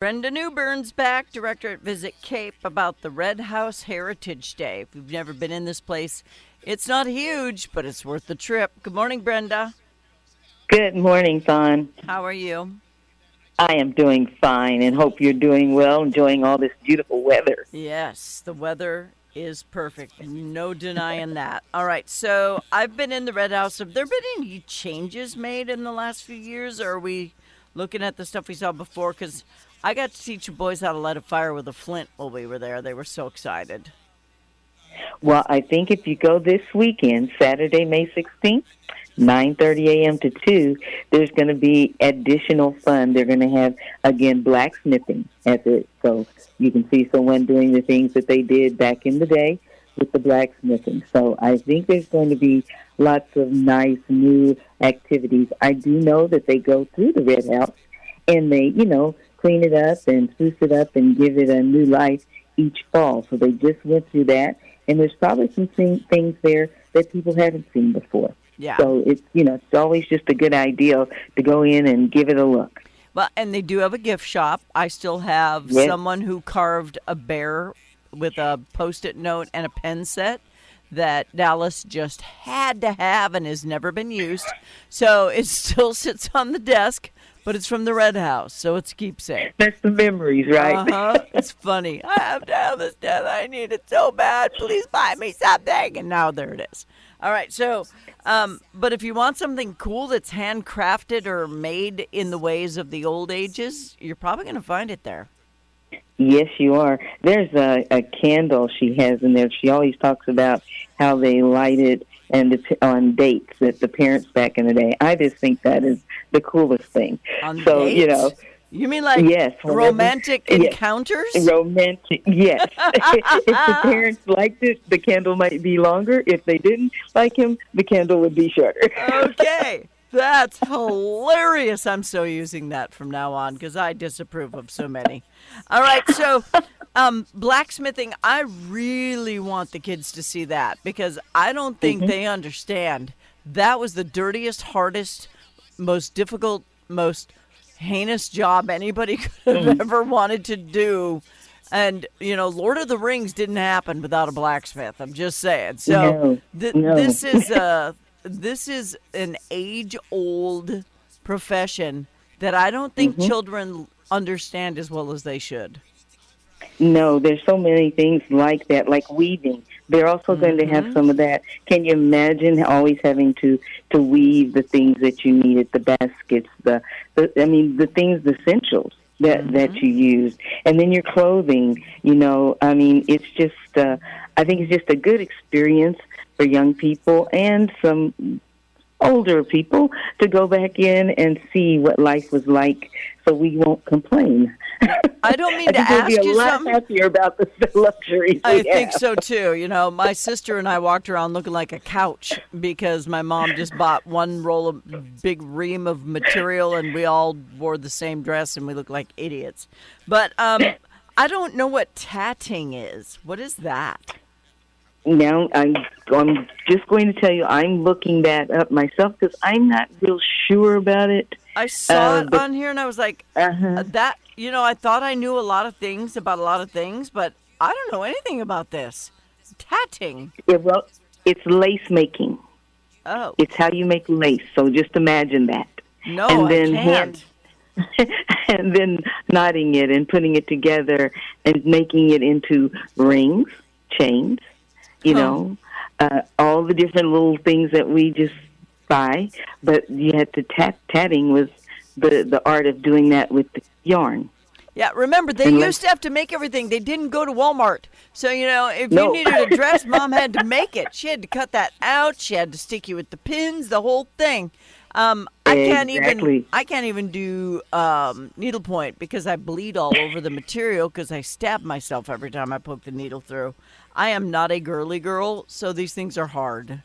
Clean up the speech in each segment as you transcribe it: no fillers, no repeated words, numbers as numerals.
Brenda Newbern's back, director at Visit Cape, about the Red House Heritage Day. If you've never been in this place, it's not huge, but it's worth the trip. Good morning, Brenda. Good morning, Fawn. How are you? I am doing fine and hope you're doing well, enjoying all this beautiful weather. Yes, the weather is perfect. No denying that. All right, so I've been in the Red House. Have there been any changes made in the last few years, or are we looking at the stuff we saw before? Because I got to teach the boys how to light a fire with a flint while we were there. They were so excited. Well, I think if you go this weekend, Saturday, May 16th, 9:30 a.m. to 2, there's going to be additional fun. They're going to have, again, blacksmithing at it. So you can see someone doing the things that they did back in the day with the blacksmithing. So I think there's going to be lots of nice new activities. I do know that they go through the Red House and they, clean it up and spruce it up and give it a new life each fall. So they just went through that, and there's probably some things there that people haven't seen before. Yeah. So it's always just a good idea to go in and give it a look. Well, and they do have a gift shop. I still have someone who carved a bear with a Post-it note and a pen set that Dallas just had to have and has never been used. So it still sits on the desk, but it's from the Red House, so it's a keepsake. That's the memories, right? It's funny. I have to have this death. I need it so bad. Please buy me something. And now there it is. All right, so, but if you want something cool that's handcrafted or made in the ways of the old ages, you're probably going to find it there. Yes, you are. There's a candle she has in there. She always talks about how they light it and on dates that the parents back in the day. I just think that is the coolest thing. On dates? You mean like romantic encounters? Romantic, yes. If the parents liked it, the candle might be longer. If they didn't like him, the candle would be shorter. Okay. That's hilarious. I'm so using that from now on because I disapprove of so many. All right, so blacksmithing, I really want the kids to see that because I don't think they understand. That was the dirtiest, hardest, most difficult, most heinous job anybody could have ever wanted to do. And, Lord of the Rings didn't happen without a blacksmith. I'm just saying. So this is an age-old profession that I don't think children understand as well as they should. No, there's so many things like that, like weaving. They're also going to have some of that. Can you imagine always having to weave the things that you needed, the baskets, the things, the essentials that you use, and then your clothing. It's just. I think it's just a good experience for young people and some older people to go back in and see what life was like, so we won't complain. I don't mean to ask you something. We'll be a lot happier about the luxuries. I think so too. My sister and I walked around looking like a couch because my mom just bought one roll of big ream of material, and we all wore the same dress, and we looked like idiots. But I don't know what tatting is. What is that? Now, I'm just going to tell you, I'm looking that up myself because I'm not real sure about it. I saw it on here, and I was like, that, I thought I knew a lot of things about a lot of things, but I don't know anything about this. Tatting. Yeah, well, it's lace making. Oh. It's how you make lace, so just imagine that. No, and then I can't. And then knotting it and putting it together and making it into rings, chains. All the different little things that we just buy, but you had to tatting was the art of doing that with the yarn. Yeah, remember, they used to have to make everything. They didn't go to Walmart. So, if you needed a dress, Mom had to make it. She had to cut that out. She had to stick you with the pins, the whole thing. I can't even do needlepoint because I bleed all over the material because I stab myself every time I poke the needle through. I am not a girly girl, so these things are hard.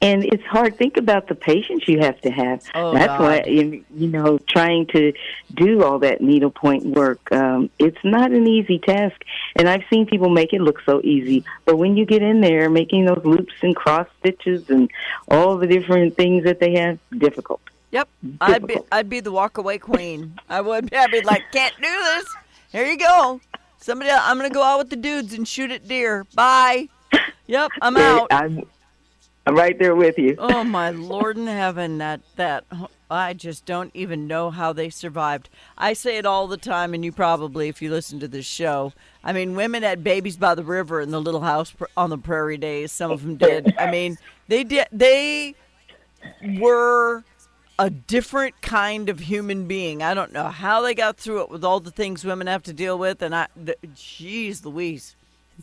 And it's hard. Think about the patience you have to have. Oh, That's God. why, trying to do all that needlepoint work, it's not an easy task. And I've seen people make it look so easy. But when you get in there, making those loops and cross stitches and all the different things that they have, difficult. Yep. Difficult. I'd be the walk away queen. I would be. I'd be like, can't do this. Here you go. Somebody else, I'm gonna go out with the dudes and shoot at deer. Bye. Yep, I'm out. I'm right there with you. Oh my Lord in heaven, that I just don't even know how they survived. I say it all the time, and you probably, if you listen to this show, I mean, women had babies by the river in the little house on the prairie days. Some of them did. I mean, they did. They were a different kind of human being. I don't know how they got through it with all the things women have to deal with, and geez, Louise.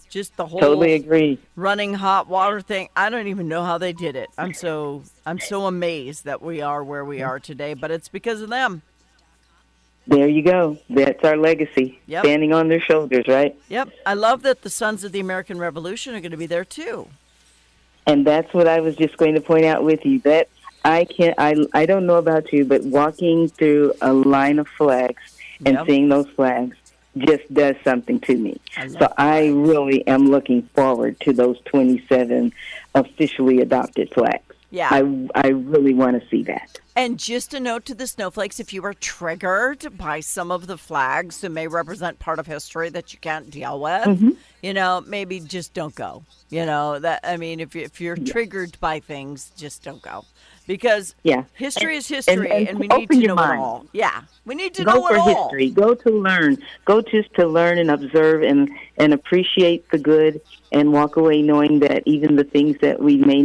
Just the whole Totally agree. running hot water thing. I don't even know how they did it. I'm so amazed that we are where we are today, but it's because of them. There you go. That's our legacy. Yep. Standing on their shoulders, right? Yep. I love that the Sons of the American Revolution are going to be there too. And that's what I was just going to point out with you. That I don't know about you, but walking through a line of flags and Yep. seeing those flags just does something to me. So I really am looking forward to those 27 officially adopted flags. Yeah. I really want to see that. And just a note to the snowflakes, if you are triggered by some of the flags that may represent part of history that you can't deal with, maybe just don't go. If you're triggered by things, just don't go. Because history is history, and we need to know it all. Yeah, we need to know it all. Go for history. Go to learn. Go just to learn and observe and appreciate the good and walk away knowing that even the things that we may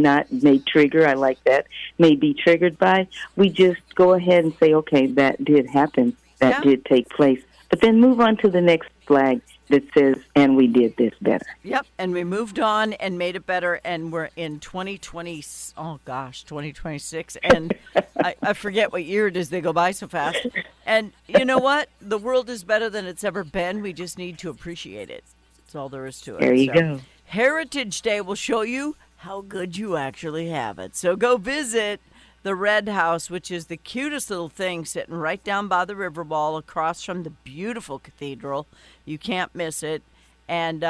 trigger, I like that, may be triggered by, we just go ahead and say, okay, that did happen. That did take place. But then move on to the next flag that says, and we did this better. Yep, and we moved on and made it better, and we're in 2026, and I forget what year it is. They go by so fast. And you know what? The world is better than it's ever been. We just need to appreciate it. That's all there is to it. There you go. Heritage Day will show you how good you actually have it. So go visit the Red House, which is the cutest little thing sitting right down by the river wall across from the beautiful cathedral. You can't miss it. And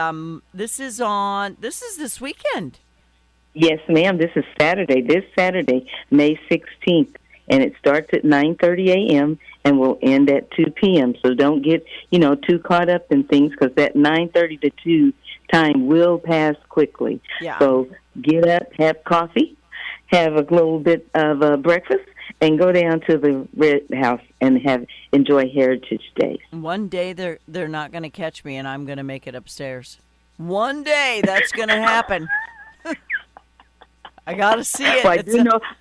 this is this weekend. Yes, ma'am. This is Saturday. This Saturday, May 16th. And it starts at 9:30 a.m. and will end at 2 p.m. So don't get, too caught up in things because that 9:30 to 2 time will pass quickly. Yeah. So get up, have coffee, have a little bit of breakfast, and go down to the Red House and enjoy Heritage Day. One day they're not going to catch me, and I'm going to make it upstairs. One day that's going to happen. I got to see it. Well,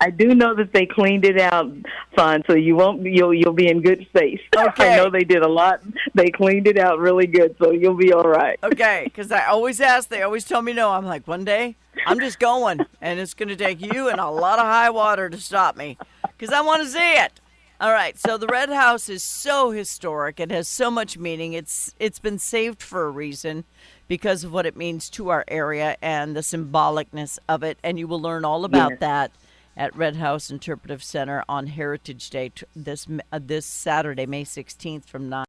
I do know that they cleaned it out, Fawn, so you'll be in good space. Okay. I know they did a lot. They cleaned it out really good, so you'll be all right. Okay, because I always ask. They always tell me no. I'm like, one day I'm just going, and it's going to take you and a lot of high water to stop me because I want to see it. All right, so the Red House is so historic. It has so much meaning. It's been saved for a reason because of what it means to our area and the symbolicness of it. And you will learn all about that at Red House Interpretive Center on Heritage Day this Saturday, May 16th from 9.